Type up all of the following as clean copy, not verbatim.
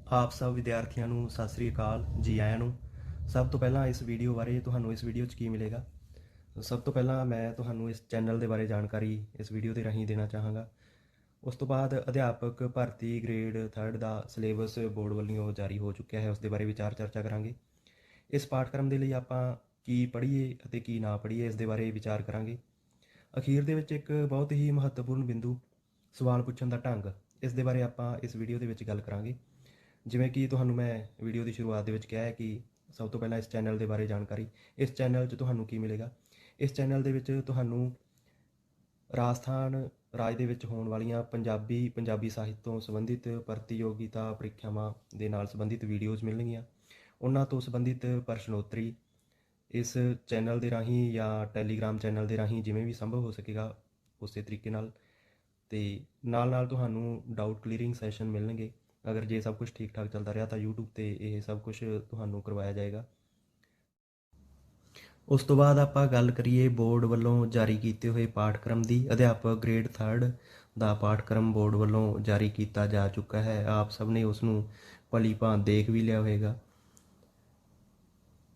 ਆਪ ਸਭ ਵਿਦਿਆਰਥੀਆਂ ਨੂੰ ਸਤਿ ਸ੍ਰੀ ਅਕਾਲ, ਜੀ ਆਇਆਂ ਨੂੰ। ਸਭ ਤੋਂ ਪਹਿਲਾਂ ਇਸ ਵੀਡੀਓ ਬਾਰੇ ਤੁਹਾਨੂੰ ਇਸ ਵੀਡੀਓ 'ਚ ਕੀ ਮਿਲੇਗਾ। ਸਭ ਤੋਂ ਪਹਿਲਾਂ ਮੈਂ ਤੁਹਾਨੂੰ ਇਸ ਚੈਨਲ ਦੇ ਬਾਰੇ ਜਾਣਕਾਰੀ ਇਸ ਵੀਡੀਓ ਦੇ ਰਾਹੀਂ ਦੇਣਾ ਚਾਹਾਂਗਾ। ਉਸ ਤੋਂ ਬਾਅਦ ਅਧਿਆਪਕ ਭਰਤੀ ਗ੍ਰੇਡ 3 ਦਾ ਸਿਲੇਬਸ ਬੋਰਡ ਵੱਲੋਂ ਜਾਰੀ ਹੋ ਚੁੱਕਿਆ ਹੈ, ਉਸ ਦੇ ਬਾਰੇ ਵਿਚਾਰ ਚਰਚਾ ਕਰਾਂਗੇ। ਇਸ ਪਾਠਕ੍ਰਮ ਦੇ ਲਈ ਆਪਾਂ ਕੀ ਪੜ੍ਹੀਏ ਅਤੇ ਕੀ ਨਾ ਪੜ੍ਹੀਏ, ਇਸ ਦੇ ਬਾਰੇ ਵਿਚਾਰ ਕਰਾਂਗੇ। ਅਖੀਰ ਦੇ ਵਿੱਚ ਇੱਕ ਬਹੁਤ ਹੀ ਮਹੱਤਵਪੂਰਨ ਬਿੰਦੂ, ਸਵਾਲ ਪੁੱਛਣ ਦਾ ਢੰਗ, ਇਸ ਦੇ ਬਾਰੇ ਆਪਾਂ ਇਸ ਵੀਡੀਓ ਦੇ ਵਿੱਚ ਗੱਲ ਕਰਾਂਗੇ। ਜਿਵੇਂ ਕਿ ਤੁਹਾਨੂੰ ਮੈਂ ਵੀਡੀਓ ਦੀ ਸ਼ੁਰੂਆਤ ਦੇ ਵਿੱਚ ਕਿਹਾ ਹੈ ਕਿ ਸਭ ਤੋਂ ਪਹਿਲਾਂ ਇਸ ਚੈਨਲ ਦੇ ਬਾਰੇ ਜਾਣਕਾਰੀ। ਇਸ ਚੈਨਲ 'ਚ ਤੁਹਾਨੂੰ ਕੀ ਮਿਲੇਗਾ। ਇਸ ਚੈਨਲ ਦੇ ਵਿੱਚ ਤੁਹਾਨੂੰ ਰਾਜਸਥਾਨ ਰਾਜ ਦੇ ਵਿੱਚ ਹੋਣ ਵਾਲੀਆਂ ਪੰਜਾਬੀ ਸਾਹਿਤ ਤੋਂ ਸੰਬੰਧਿਤ ਪ੍ਰਤੀਯੋਗਿਤਾ ਪ੍ਰੀਖਿਆਵਾਂ ਦੇ ਨਾਲ ਸੰਬੰਧਿਤ ਵੀਡੀਓਜ਼ ਮਿਲਣਗੀਆਂ। ਉਹਨਾਂ ਤੋਂ ਸੰਬੰਧਿਤ ਪ੍ਰਸ਼ਨੋਤਰੀ ਇਸ ਚੈਨਲ ਦੇ ਰਾਹੀਂ ਜਾਂ ਟੈਲੀਗ੍ਰਾਮ ਚੈਨਲ ਦੇ ਰਾਹੀਂ ਜਿਵੇਂ ਵੀ ਸੰਭਵ ਹੋ ਸਕੇਗਾ ਉਸੇ ਤਰੀਕੇ ਨਾਲ, ਅਤੇ ਨਾਲ ਤੁਹਾਨੂੰ ਡਾਊਟ ਕਲੀਅਰਿੰਗ ਸੈਸ਼ਨ ਮਿਲਣਗੇ। ਅਗਰ ਜੇ ਸਭ ਕੁਝ ਠੀਕ ਠਾਕ ਚੱਲਦਾ ਰਿਹਾ ਤਾਂ YouTube 'ਤੇ ਇਹ ਸਭ ਕੁਝ ਤੁਹਾਨੂੰ ਕਰਵਾਇਆ ਜਾਏਗਾ। ਉਸ ਤੋਂ ਬਾਅਦ ਆਪਾਂ ਗੱਲ ਕਰੀਏ ਬੋਰਡ ਵੱਲੋਂ ਜਾਰੀ ਕੀਤੇ ਹੋਏ ਪਾਠਕ੍ਰਮ ਦੀ। ਅਧਿਆਪਕ ਗ੍ਰੇਡ 3 ਦਾ ਪਾਠਕ੍ਰਮ ਬੋਰਡ ਵੱਲੋਂ ਜਾਰੀ ਕੀਤਾ ਜਾ ਚੁੱਕਾ ਹੈ। ਆਪ ਸਭ ਨੇ ਉਸ ਨੂੰ ਭਲੀ ਭਾਂਤ ਦੇਖ ਵੀ ਲਿਆ ਹੋਵੇਗਾ।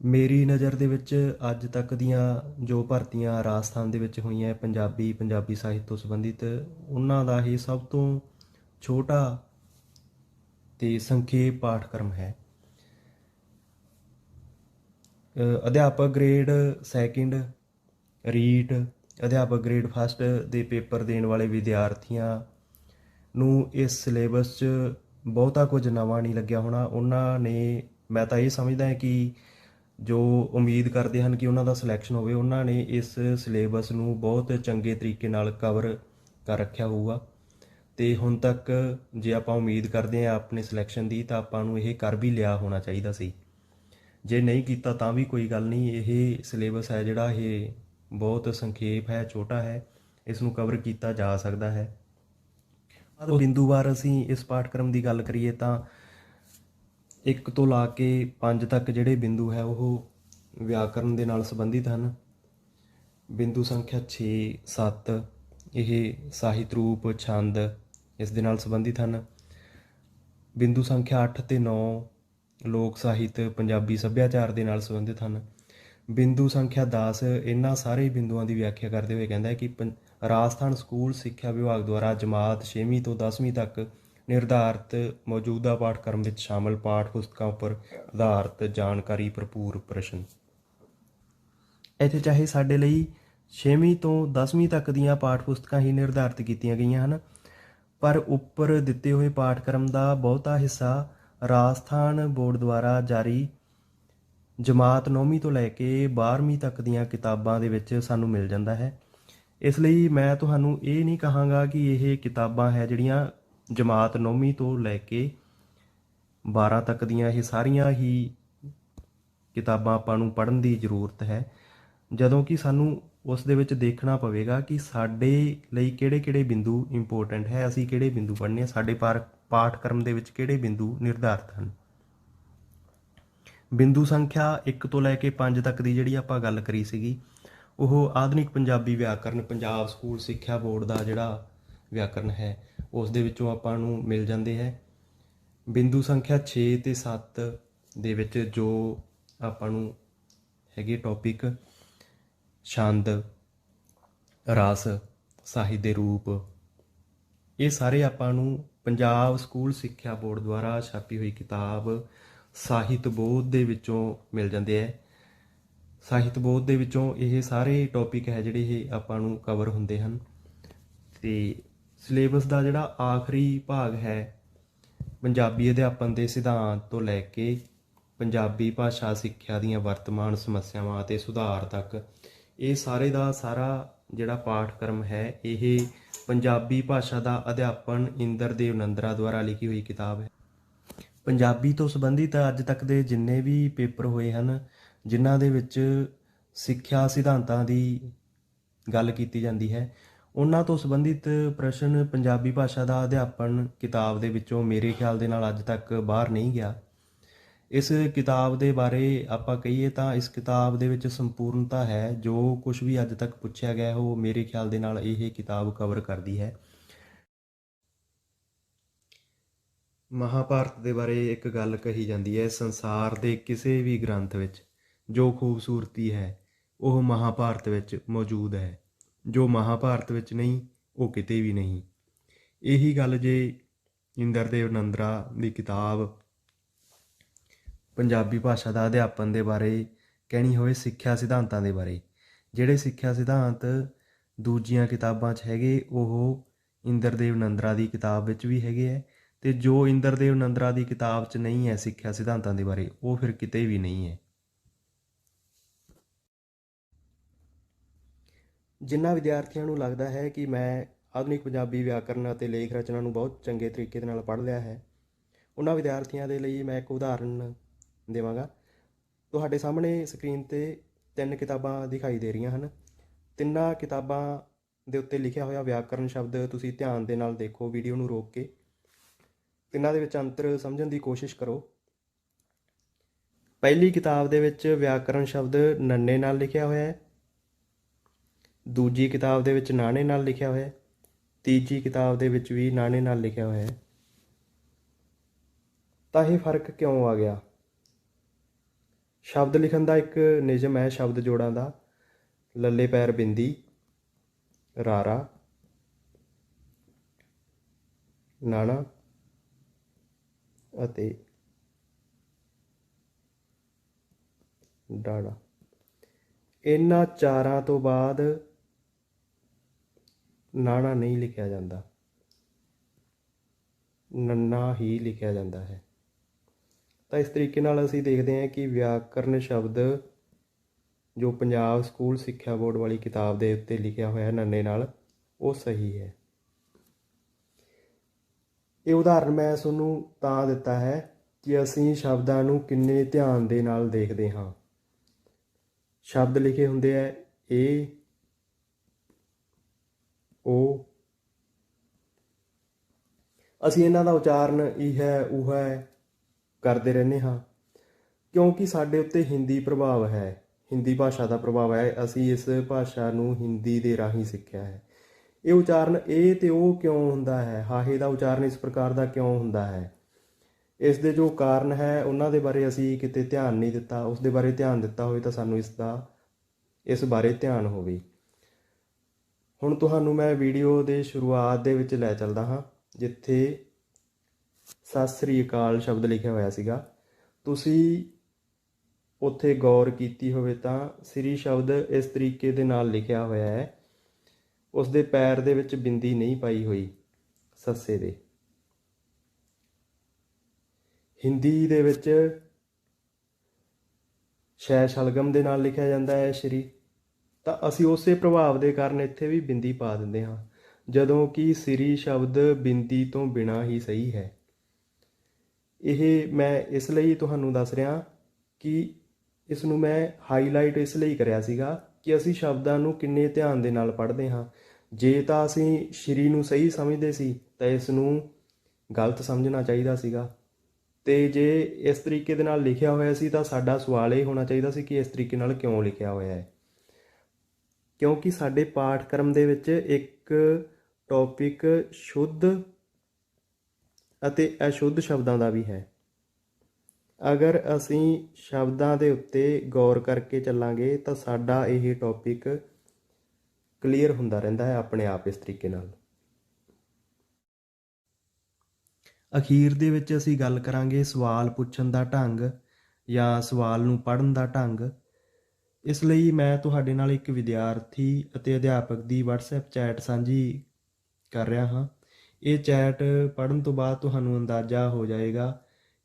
ਮੇਰੀ ਨਜ਼ਰ ਦੇ ਵਿੱਚ ਅੱਜ ਤੱਕ ਦੀਆਂ ਜੋ ਭਰਤੀਆਂ ਰਾਜਸਥਾਨ ਦੇ ਵਿੱਚ ਹੋਈਆਂ ਪੰਜਾਬੀ ਸਾਹਿਤ ਤੋਂ ਸੰਬੰਧਿਤ, ਉਹਨਾਂ ਦਾ ਇਹ ਸਭ ਤੋਂ ਛੋਟਾ ਅਤੇ ਸੰਖੇਪ ਪਾਠਕ੍ਰਮ ਹੈ। ਅਧਿਆਪਕ ਗ੍ਰੇਡ 2 ਰੀਟ, ਅਧਿਆਪਕ ਗ੍ਰੇਡ 1 ਦੇ ਪੇਪਰ ਦੇਣ ਵਾਲੇ ਵਿਦਿਆਰਥੀਆਂ ਨੂੰ ਇਸ ਸਿਲੇਬਸ 'ਚ ਬਹੁਤਾ ਕੁਝ ਨਵਾਂ ਨਹੀਂ ਲੱਗਿਆ ਹੋਣਾ। ਉਹਨਾਂ ਨੇ, ਮੈਂ ਤਾਂ ਇਹ ਸਮਝਦਾ ਕਿ ਜੋ ਉਮੀਦ ਕਰਦੇ ਹਨ ਕਿ ਉਹਨਾਂ ਦਾ ਸਿਲੈਕਸ਼ਨ ਹੋਵੇ, ਉਹਨਾਂ ਨੇ ਇਸ ਸਿਲੇਬਸ ਨੂੰ ਬਹੁਤ ਚੰਗੇ ਤਰੀਕੇ ਨਾਲ ਕਵਰ ਕਰ ਰੱਖਿਆ ਹੋਊਗਾ। ਅਤੇ ਹੁਣ ਤੱਕ ਜੇ ਆਪਾਂ ਉਮੀਦ ਕਰਦੇ ਹਾਂ ਆਪਣੇ ਸਿਲੈਕਸ਼ਨ ਦੀ, ਤਾਂ ਆਪਾਂ ਨੂੰ ਇਹ ਕਰ ਵੀ ਲਿਆ ਹੋਣਾ ਚਾਹੀਦਾ ਸੀ। ਜੇ ਨਹੀਂ ਕੀਤਾ ਤਾਂ ਵੀ ਕੋਈ ਗੱਲ ਨਹੀਂ। ਇਹ ਸਿਲੇਬਸ ਹੈ ਜਿਹੜਾ, ਇਹ ਬਹੁਤ ਸੰਖੇਪ ਹੈ, ਛੋਟਾ ਹੈ, ਇਸ ਨੂੰ ਕਵਰ ਕੀਤਾ ਜਾ ਸਕਦਾ ਹੈ। ਬਿੰਦੂਵਾਰ ਅਸੀਂ ਇਸ ਪਾਠਕ੍ਰਮ ਦੀ ਗੱਲ ਕਰੀਏ ਤਾਂ 1 ਤੋਂ ਲਾ ਕੇ 5 ਤੱਕ ਜਿਹੜੇ ਬਿੰਦੂ ਹੈ ਉਹ ਵਿਆਕਰਨ ਦੇ ਨਾਲ ਸੰਬੰਧਿਤ ਹਨ। ਬਿੰਦੂ ਸੰਖਿਆ 6, 7 ਇਹ ਸਾਹਿਤ ਰੂਪ, ਛੰਦ ਇਸ ਦੇ ਨਾਲ ਸੰਬੰਧਿਤ ਹਨ। ਬਿੰਦੂ ਸੰਖਿਆ 8 ਅਤੇ 9 ਲੋਕ ਸਾਹਿਤ, ਪੰਜਾਬੀ ਸੱਭਿਆਚਾਰ ਦੇ ਨਾਲ ਸੰਬੰਧਿਤ ਹਨ। ਬਿੰਦੂ ਸੰਖਿਆ 10 ਇਹਨਾਂ ਸਾਰੇ ਬਿੰਦੂਆਂ ਦੀ ਵਿਆਖਿਆ ਕਰਦੇ ਹੋਏ ਕਹਿੰਦਾ ਹੈ ਕਿ ਰਾਜਸਥਾਨ ਸਕੂਲ ਸਿੱਖਿਆ ਵਿਭਾਗ ਦੁਆਰਾ ਜਮਾਤ 6ਵੀਂ ਤੋਂ 10ਵੀਂ ਤੱਕ ਨਿਰਧਾਰਤ ਮੌਜੂਦਾ ਪਾਠਕ੍ਰਮ ਵਿੱਚ ਸ਼ਾਮਲ ਪਾਠ ਪੁਸਤਕਾਂ ਉੱਪਰ ਆਧਾਰਿਤ ਜਾਣਕਾਰੀ ਭਰਪੂਰ ਪ੍ਰਸ਼ਨ। ਇੱਥੇ ਚਾਹੇ ਸਾਡੇ ਲਈ 6ਵੀਂ ਤੋਂ 10ਵੀਂ ਤੱਕ ਦੀਆਂ ਪਾਠ ਪੁਸਤਕਾਂ ਹੀ ਨਿਰਧਾਰਿਤ ਕੀਤੀਆਂ ਗਈਆਂ ਹਨ, ਪਰ ਉੱਪਰ ਦਿੱਤੇ ਹੋਏ ਪਾਠਕ੍ਰਮ ਦਾ ਬਹੁਤਾ ਹਿੱਸਾ ਰਾਜਸਥਾਨ ਬੋਰਡ ਦੁਆਰਾ ਜਾਰੀ ਜਮਾਤ 9ਵੀਂ ਤੋਂ ਲੈ ਕੇ 12ਵੀਂ ਤੱਕ ਦੀਆਂ ਕਿਤਾਬਾਂ ਦੇ ਵਿੱਚ ਸਾਨੂੰ ਮਿਲ ਜਾਂਦਾ ਹੈ। ਇਸ ਲਈ ਮੈਂ ਤੁਹਾਨੂੰ ਇਹ ਨਹੀਂ ਕਹਾਂਗਾ ਕਿ ਇਹ ਕਿਤਾਬਾਂ ਹੈ ਜਿਹੜੀਆਂ ਜਮਾਤ 9ਵੀਂ ਤੋਂ ਲੈ ਕੇ 12 ਤੱਕ ਦੀਆਂ, ਇਹ ਸਾਰੀਆਂ ਹੀ ਕਿਤਾਬਾਂ ਆਪਾਂ ਨੂੰ ਪੜ੍ਹਨ ਦੀ ਜ਼ਰੂਰਤ ਹੈ, ਜਦੋਂ ਕਿ ਸਾਨੂੰ ਉਸ ਦੇ ਵਿੱਚ ਦੇਖਣਾ ਪਵੇਗਾ ਕਿ ਸਾਡੇ ਲਈ ਕਿਹੜੇ ਬਿੰਦੂ ਇੰਪੋਰਟੈਂਟ ਹੈ, ਅਸੀਂ ਕਿਹੜੇ ਬਿੰਦੂ ਪੜ੍ਹਨੇ ਆ, ਸਾਡੇ ਪਾਠਕ੍ਰਮ ਦੇ ਵਿੱਚ ਕਿਹੜੇ ਬਿੰਦੂ ਨਿਰਧਾਰਿਤ ਹਨ। ਬਿੰਦੂ ਸੰਖਿਆ 1 ਤੋਂ ਲੈ ਕੇ 5 ਤੱਕ ਦੀ ਜਿਹੜੀ ਆਪਾਂ ਗੱਲ ਕਰੀ ਸੀਗੀ, ਉਹ ਆਧੁਨਿਕ ਪੰਜਾਬੀ ਵਿਆਕਰਨ ਪੰਜਾਬ ਸਕੂਲ ਸਿੱਖਿਆ ਬੋਰਡ ਦਾ ਜਿਹੜਾ ਵਿਆਕਰਨ ਹੈ ਉਸ ਦੇ ਵਿੱਚੋਂ ਆਪਾਂ ਨੂੰ ਮਿਲ ਜਾਂਦੇ ਹੈ। ਬਿੰਦੂ ਸੰਖਿਆ 6 ਅਤੇ 7 ਦੇ ਵਿੱਚ ਜੋ ਆਪਾਂ ਨੂੰ ਹੈਗੇ ਟੌਪਿਕ, ਛੰਦ, ਰਸ, ਸਾਹਿਤ ਦੇ ਰੂਪ, ਇਹ ਸਾਰੇ ਆਪਾਂ ਨੂੰ ਪੰਜਾਬ ਸਕੂਲ ਸਿੱਖਿਆ ਬੋਰਡ ਦੁਆਰਾ ਛਾਪੀ ਹੋਈ ਕਿਤਾਬ ਸਾਹਿਤ ਬੋਧ ਦੇ ਵਿੱਚੋਂ ਮਿਲ ਜਾਂਦੇ ਹੈ। ਸਾਹਿਤ ਬੋਧ ਦੇ ਵਿੱਚੋਂ ਇਹ ਸਾਰੇ ਟੌਪਿਕ ਹੈ ਜਿਹੜੇ ਇਹ ਆਪਾਂ ਨੂੰ ਕਵਰ ਹੁੰਦੇ ਹਨ। ਅਤੇ ਸਿਲੇਬਸ ਦਾ ਜਿਹੜਾ ਆਖਰੀ ਭਾਗ ਹੈ, ਪੰਜਾਬੀ ਅਧਿਆਪਨ ਦੇ ਸਿਧਾਂਤ ਤੋਂ ਲੈ ਕੇ ਪੰਜਾਬੀ ਭਾਸ਼ਾ ਸਿੱਖਿਆ ਦੀਆਂ ਵਰਤਮਾਨ ਸਮੱਸਿਆਵਾਂ ਅਤੇ ਸੁਧਾਰ ਤੱਕ, ਇਹ ਸਾਰੇ ਦਾ ਸਾਰਾ ਜਿਹੜਾ ਪਾਠਕ੍ਰਮ ਹੈ, ਇਹ ਪੰਜਾਬੀ ਭਾਸ਼ਾ ਦਾ ਅਧਿਆਪਨ ਇੰਦਰਦੇਵ ਨੰਦਰਾ ਦੁਆਰਾ ਲਿਖੀ ਹੋਈ ਕਿਤਾਬ ਹੈ। ਪੰਜਾਬੀ ਤੋਂ ਸੰਬੰਧਿਤ ਅੱਜ ਤੱਕ ਦੇ ਜਿੰਨੇ ਵੀ ਪੇਪਰ ਹੋਏ ਹਨ, ਜਿਨ੍ਹਾਂ ਦੇ ਵਿੱਚ ਸਿੱਖਿਆ ਸਿਧਾਂਤਾਂ ਦੀ ਗੱਲ ਕੀਤੀ ਜਾਂਦੀ ਹੈ, ਉਹਨਾਂ ਤੋਂ ਸੰਬੰਧਿਤ ਪ੍ਰਸ਼ਨ ਪੰਜਾਬੀ ਭਾਸ਼ਾ ਦਾ ਅਧਿਆਪਨ ਕਿਤਾਬ ਦੇ ਵਿੱਚੋਂ ਮੇਰੇ ਖਿਆਲ ਦੇ ਨਾਲ ਅੱਜ ਤੱਕ ਬਾਹਰ ਨਹੀਂ ਗਿਆ। ਇਸ ਕਿਤਾਬ ਦੇ ਬਾਰੇ ਆਪਾਂ ਕਹੀਏ ਤਾਂ ਇਸ ਕਿਤਾਬ ਦੇ ਵਿੱਚ ਸੰਪੂਰਨਤਾ ਹੈ। ਜੋ ਕੁਝ ਵੀ ਅੱਜ ਤੱਕ ਪੁੱਛਿਆ ਗਿਆ ਉਹ ਮੇਰੇ ਖਿਆਲ ਦੇ ਨਾਲ ਇਹ ਕਿਤਾਬ ਕਵਰ ਕਰਦੀ ਹੈ। ਮਹਾਭਾਰਤ ਦੇ ਬਾਰੇ ਇੱਕ ਗੱਲ ਕਹੀ ਜਾਂਦੀ ਹੈ, ਸੰਸਾਰ ਦੇ ਕਿਸੇ ਵੀ ਗ੍ਰੰਥ ਵਿੱਚ ਜੋ ਖੂਬਸੂਰਤੀ ਹੈ ਉਹ ਮਹਾਭਾਰਤ ਵਿੱਚ ਮੌਜੂਦ ਹੈ। ਜੋ ਮਹਾਭਾਰਤ ਵਿੱਚ ਨਹੀਂ ਉਹ ਕਿਤੇ ਵੀ ਨਹੀਂ। ਇਹੀ ਗੱਲ ਜੇ ਇੰਦਰਦੇਵ ਨੰਦਰਾ ਦੀ ਕਿਤਾਬ ਪੰਜਾਬੀ ਭਾਸ਼ਾ ਦਾ ਅਧਿਆਪਨ ਦੇ ਬਾਰੇ ਕਹਿਣੀ ਹੋਵੇ, ਸਿੱਖਿਆ ਸਿਧਾਂਤਾਂ ਦੇ ਬਾਰੇ, ਜਿਹੜੇ ਸਿੱਖਿਆ ਸਿਧਾਂਤ ਦੂਜੀਆਂ ਕਿਤਾਬਾਂ 'ਚ ਹੈਗੇ ਉਹ ਇੰਦਰਦੇਵ ਨੰਦਰਾ ਦੀ ਕਿਤਾਬ ਵਿੱਚ ਵੀ ਹੈਗੇ ਹੈ, ਅਤੇ ਜੋ ਇੰਦਰਦੇਵ ਨੰਦਰਾ ਦੀ ਕਿਤਾਬ 'ਚ ਨਹੀਂ ਹੈ ਸਿੱਖਿਆ ਸਿਧਾਂਤਾਂ ਦੇ ਬਾਰੇ ਉਹ ਫਿਰ ਕਿਤੇ ਵੀ ਨਹੀਂ ਹੈ। ਜਿਨ੍ਹਾਂ ਵਿਦਿਆਰਥੀਆਂ ਨੂੰ ਲੱਗਦਾ ਹੈ ਕਿ ਮੈਂ ਆਧੁਨਿਕ ਪੰਜਾਬੀ ਵਿਆਕਰਨ ਅਤੇ ਲੇਖ ਰਚਨਾ ਨੂੰ ਬਹੁਤ ਚੰਗੇ ਤਰੀਕੇ ਦੇ ਨਾਲ ਪੜ੍ਹ ਲਿਆ ਹੈ, ਉਹਨਾਂ ਵਿਦਿਆਰਥੀਆਂ ਦੇ ਲਈ ਮੈਂ ਇੱਕ ਉਦਾਹਰਨ ਦੇਵਾਂਗਾ। ਤੁਹਾਡੇ ਸਾਹਮਣੇ ਸਕਰੀਨ 'ਤੇ 3 ਕਿਤਾਬਾਂ ਦਿਖਾਈ ਦੇ ਰਹੀਆਂ ਹਨ। ਤਿੰਨਾਂ ਕਿਤਾਬਾਂ ਦੇ ਉੱਤੇ ਲਿਖਿਆ ਹੋਇਆ ਵਿਆਕਰਨ ਸ਼ਬਦ ਤੁਸੀਂ ਧਿਆਨ ਦੇ ਨਾਲ ਦੇਖੋ, ਵੀਡੀਓ ਨੂੰ ਰੋਕ ਕੇ ਤਿੰਨਾਂ ਦੇ ਵਿੱਚ ਅੰਤਰ ਸਮਝਣ ਦੀ ਕੋਸ਼ਿਸ਼ ਕਰੋ। ਪਹਿਲੀ ਕਿਤਾਬ ਦੇ ਵਿੱਚ ਵਿਆਕਰਨ ਸ਼ਬਦ ਨੰਨੇ ਨਾਲ ਲਿਖਿਆ ਹੋਇਆ ਹੈ, ਦੂਜੀ ਕਿਤਾਬ ਦੇ ਵਿੱਚ ਨਾਣੇ ਨਾਲ ਲਿਖਿਆ ਹੋਇਆ ਹੈ, ਤੀਜੀ ਕਿਤਾਬ ਦੇ ਵਿੱਚ ਵੀ ਨਾਣੇ ਨਾਲ ਲਿਖਿਆ ਹੋਇਆ ਹੈ। ਤਾਂ ਇਹ ਫਰਕ ਕਿਉਂ ਆ ਗਿਆ? ਸ਼ਬਦ ਲਿਖਣ ਦਾ ਇੱਕ ਨਿਯਮ ਹੈ ਸ਼ਬਦ ਜੋੜਾਂ ਦਾ, ਲੱਲੇ ਪੈਰ ਬਿੰਦੀ, ਰਾਰਾ, ਨਾਣਾ ਅਤੇ ਡਾੜਾ। ਇਹਨਾਂ ਚਾਰਾਂ ਤੋਂ ਬਾਅਦ ਨਾਣਾ ਨਹੀਂ ਲਿਖਿਆ ਜਾਂਦਾ, ਨੰਨਾ ਹੀ ਲਿਖਿਆ ਜਾਂਦਾ ਹੈ। ਤਾਂ ਇਸ ਤਰੀਕੇ ਨਾਲ ਅਸੀਂ ਦੇਖਦੇ ਹਾਂ ਕਿ ਵਿਆਕਰਨ ਸ਼ਬਦ ਜੋ ਪੰਜਾਬ ਸਕੂਲ ਸਿੱਖਿਆ ਬੋਰਡ ਵਾਲੀ ਕਿਤਾਬ ਦੇ ਉੱਤੇ ਲਿਖਿਆ ਹੋਇਆ ਨੰਨੇ ਨਾਲ ਉਹ ਸਹੀ ਹੈ। ਇਹ ਉਦਾਹਰਨ ਮੈਂ ਤੁਹਾਨੂੰ ਤਾਂ ਦਿੱਤਾ ਹੈ ਕਿ ਅਸੀਂ ਸ਼ਬਦਾਂ ਨੂੰ ਕਿੰਨੇ ਧਿਆਨ ਦੇ ਨਾਲ ਦੇਖਦੇ ਹਾਂ। ਸ਼ਬਦ ਲਿਖੇ ਹੁੰਦੇ ਹੈ ਇਹ, ਉਹ, ਅਸੀਂ ਇਹਨਾਂ ਦਾ ਉਚਾਰਨ ਇਹ ਹੈ ਉਹ ਹੈ ਕਰਦੇ ਰਹਿੰਦੇ ਹਾਂ ਕਿਉਂਕਿ ਸਾਡੇ ਉੱਤੇ ਹਿੰਦੀ ਪ੍ਰਭਾਵ ਹੈ, ਹਿੰਦੀ ਭਾਸ਼ਾ ਦਾ ਪ੍ਰਭਾਵ ਹੈ। ਅਸੀਂ ਇਸ ਭਾਸ਼ਾ ਨੂੰ ਹਿੰਦੀ ਦੇ ਰਾਹੀਂ ਸਿੱਖਿਆ ਹੈ। ਇਹ ਉਚਾਰਨ ਇਹ ਅਤੇ ਉਹ ਕਿਉਂ ਹੁੰਦਾ ਹੈ, ਹਾਹੇ ਦਾ ਉਚਾਰਨ ਇਸ ਪ੍ਰਕਾਰ ਦਾ ਕਿਉਂ ਹੁੰਦਾ ਹੈ, ਇਸ ਦੇ ਜੋ ਕਾਰਨ ਹੈ ਉਹਨਾਂ ਦੇ ਬਾਰੇ ਅਸੀਂ ਕਿਤੇ ਧਿਆਨ ਨਹੀਂ ਦਿੱਤਾ। ਉਸ ਦੇ ਬਾਰੇ ਧਿਆਨ ਦਿੱਤਾ ਹੋਵੇ ਤਾਂ ਸਾਨੂੰ ਇਸ ਬਾਰੇ ਧਿਆਨ ਹੋਵੇ। ਹੁਣ ਤੁਹਾਨੂੰ ਮੈਂ ਵੀਡੀਓ ਦੇ ਸ਼ੁਰੂਆਤ ਦੇ ਵਿੱਚ ਲੈ ਚੱਲਦਾ ਹਾਂ ਜਿੱਥੇ ਸਤਿ ਸ੍ਰੀ ਅਕਾਲ ਸ਼ਬਦ ਲਿਖਿਆ ਹੋਇਆ ਸੀਗਾ। ਤੁਸੀਂ ਉੱਥੇ ਗੌਰ ਕੀਤੀ ਹੋਵੇ ਤਾਂ ਸ੍ਰੀ ਸ਼ਬਦ ਇਸ ਤਰੀਕੇ ਦੇ ਨਾਲ ਲਿਖਿਆ ਹੋਇਆ ਹੈ, ਉਸ ਦੇ ਪੈਰ ਦੇ ਵਿੱਚ ਬਿੰਦੀ ਨਹੀਂ ਪਾਈ ਹੋਈ ਸੱਸੇ ਦੇ। ਹਿੰਦੀ ਦੇ ਵਿੱਚ ਸ਼ੈ ਸ਼ਲਗਮ ਦੇ ਨਾਲ ਲਿਖਿਆ ਜਾਂਦਾ ਹੈ ਸ਼੍ਰੀ, ਤਾਂ ਅਸੀਂ ਉਸੇ ਪ੍ਰਭਾਵ ਦੇ ਕਾਰਨ ਇੱਥੇ ਵੀ ਬਿੰਦੀ ਪਾ ਦਿੰਦੇ ਹਾਂ, ਜਦੋਂ ਕਿ ਸ੍ਰੀ ਸ਼ਬਦ ਬਿੰਦੀ ਤੋਂ ਬਿਨਾਂ ਹੀ ਸਹੀ ਹੈ। ਇਹ ਮੈਂ ਇਸ ਲਈ ਤੁਹਾਨੂੰ ਦੱਸ ਰਿਹਾ ਕਿ ਇਸ ਨੂੰ ਮੈਂ ਹਾਈਲਾਈਟ ਇਸ ਲਈ ਕਰਿਆ ਸੀਗਾ ਕਿ ਅਸੀਂ ਸ਼ਬਦਾਂ ਨੂੰ ਕਿੰਨੇ ਧਿਆਨ ਦੇ ਨਾਲ ਪੜ੍ਹਦੇ ਹਾਂ। ਜੇ ਤਾਂ ਅਸੀਂ ਸ਼੍ਰੀ ਨੂੰ ਸਹੀ ਸਮਝਦੇ ਸੀ ਤਾਂ ਇਸ ਨੂੰ ਗਲਤ ਸਮਝਣਾ ਚਾਹੀਦਾ ਸੀਗਾ, ਅਤੇ ਜੇ ਇਸ ਤਰੀਕੇ ਦੇ ਨਾਲ ਲਿਖਿਆ ਹੋਇਆ ਸੀ ਤਾਂ ਸਾਡਾ ਸਵਾਲ ਇਹ ਹੋਣਾ ਚਾਹੀਦਾ ਸੀ ਕਿ ਇਸ ਤਰੀਕੇ ਨਾਲ ਕਿਉਂ ਲਿਖਿਆ ਹੋਇਆ ਹੈ। ਕਿਉਂਕਿ ਸਾਡੇ ਪਾਠਕ੍ਰਮ ਦੇ ਵਿੱਚ ਇੱਕ ਟੌਪਿਕ ਸ਼ੁੱਧ ਅਤੇ ਅਸ਼ੁੱਧ ਸ਼ਬਦਾਂ ਦਾ ਵੀ ਹੈ। ਅਗਰ ਅਸੀਂ ਸ਼ਬਦਾਂ ਦੇ ਉੱਤੇ ਗੌਰ ਕਰਕੇ ਚੱਲਾਂਗੇ ਤਾਂ ਸਾਡਾ ਇਹ ਟੌਪਿਕ ਕਲੀਅਰ ਹੁੰਦਾ ਰਹਿੰਦਾ ਹੈ ਆਪਣੇ ਆਪ ਇਸ ਤਰੀਕੇ ਨਾਲ। ਅਖੀਰ ਦੇ ਵਿੱਚ ਅਸੀਂ ਗੱਲ ਕਰਾਂਗੇ ਸਵਾਲ ਪੁੱਛਣ ਦਾ ਢੰਗ ਜਾਂ ਸਵਾਲ ਨੂੰ ਪੜ੍ਹਨ ਦਾ ਢੰਗ। ਇਸ ਲਈ ਮੈਂ ਤੁਹਾਡੇ ਨਾਲ ਇੱਕ ਵਿਦਿਆਰਥੀ ਅਤੇ ਅਧਿਆਪਕ ਦੀ WhatsApp ਚੈਟ ਸਾਂਝੀ ਕਰ ਰਿਹਾ ਹਾਂ। ਇਹ ਚੈਟ ਪੜ੍ਹਨ ਤੋਂ ਬਾਅਦ ਤੁਹਾਨੂੰ ਅੰਦਾਜ਼ਾ ਹੋ ਜਾਏਗਾ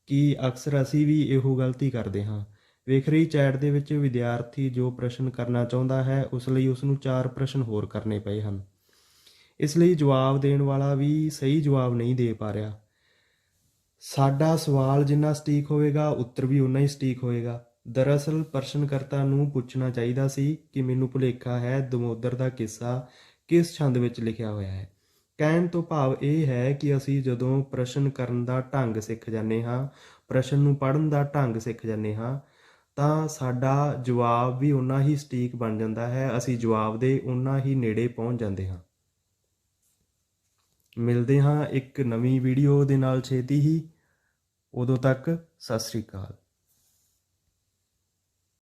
ਕਿ ਅਕਸਰ ਅਸੀਂ ਵੀ ਇਹੋ ਗਲਤੀ ਕਰਦੇ ਹਾਂ। ਵੇਖ ਰਹੀ ਚੈਟ ਦੇ ਵਿੱਚ ਵਿਦਿਆਰਥੀ ਜੋ ਪ੍ਰਸ਼ਨ ਕਰਨਾ ਚਾਹੁੰਦਾ ਹੈ ਉਸ ਲਈ ਉਸਨੂੰ 4 ਪ੍ਰਸ਼ਨ ਹੋਰ ਕਰਨੇ ਪਏ ਹਨ। ਇਸ ਲਈ ਜਵਾਬ ਦੇਣ ਵਾਲਾ ਵੀ ਸਹੀ ਜਵਾਬ ਨਹੀਂ ਦੇ ਪਾ ਰਿਹਾ। ਸਾਡਾ ਸਵਾਲ ਜਿੰਨਾ ਸਟੀਕ ਹੋਵੇਗਾ ਉੱਤਰ ਵੀ ਉਨਾ ਹੀ ਸਟੀਕ ਹੋਏਗਾ। ਦਰਅਸਲ ਪ੍ਰਸ਼ਨਕਰਤਾ ਨੂੰ ਪੁੱਛਣਾ ਚਾਹੀਦਾ ਸੀ ਕਿ ਮੈਨੂੰ ਭੁਲੇਖਾ ਹੈ ਦਮੋਦਰ ਦਾ ਕਿੱਸਾ ਕਿਸ ਛੰਦ ਵਿੱਚ ਲਿਖਿਆ ਹੋਇਆ ਹੈ। ਕਹਿਣ ਤੋਂ ਭਾਵ ਇਹ ਹੈ ਕਿ ਅਸੀਂ ਜਦੋਂ ਪ੍ਰਸ਼ਨ ਕਰਨ ਦਾ ਢੰਗ ਸਿੱਖ ਜਾਂਦੇ ਹਾਂ, ਪ੍ਰਸ਼ਨ ਨੂੰ ਪੜ੍ਹਨ ਦਾ ਢੰਗ ਸਿੱਖ ਜਾਂਦੇ ਹਾਂ, ਤਾਂ ਸਾਡਾ ਜਵਾਬ ਵੀ ਓਨਾ ਹੀ ਸਟੀਕ ਬਣ ਜਾਂਦਾ ਹੈ, ਅਸੀਂ ਜਵਾਬ ਦੇ ਓਨਾ ਹੀ ਨੇੜੇ ਪਹੁੰਚ ਜਾਂਦੇ ਹਾਂ। ਮਿਲਦੇ ਹਾਂ ਇੱਕ ਨਵੀਂ ਵੀਡੀਓ ਦੇ ਨਾਲ ਛੇਤੀ ਹੀ। ਉਦੋਂ ਤੱਕ ਸਤਿ ਸ੍ਰੀ ਅਕਾਲ।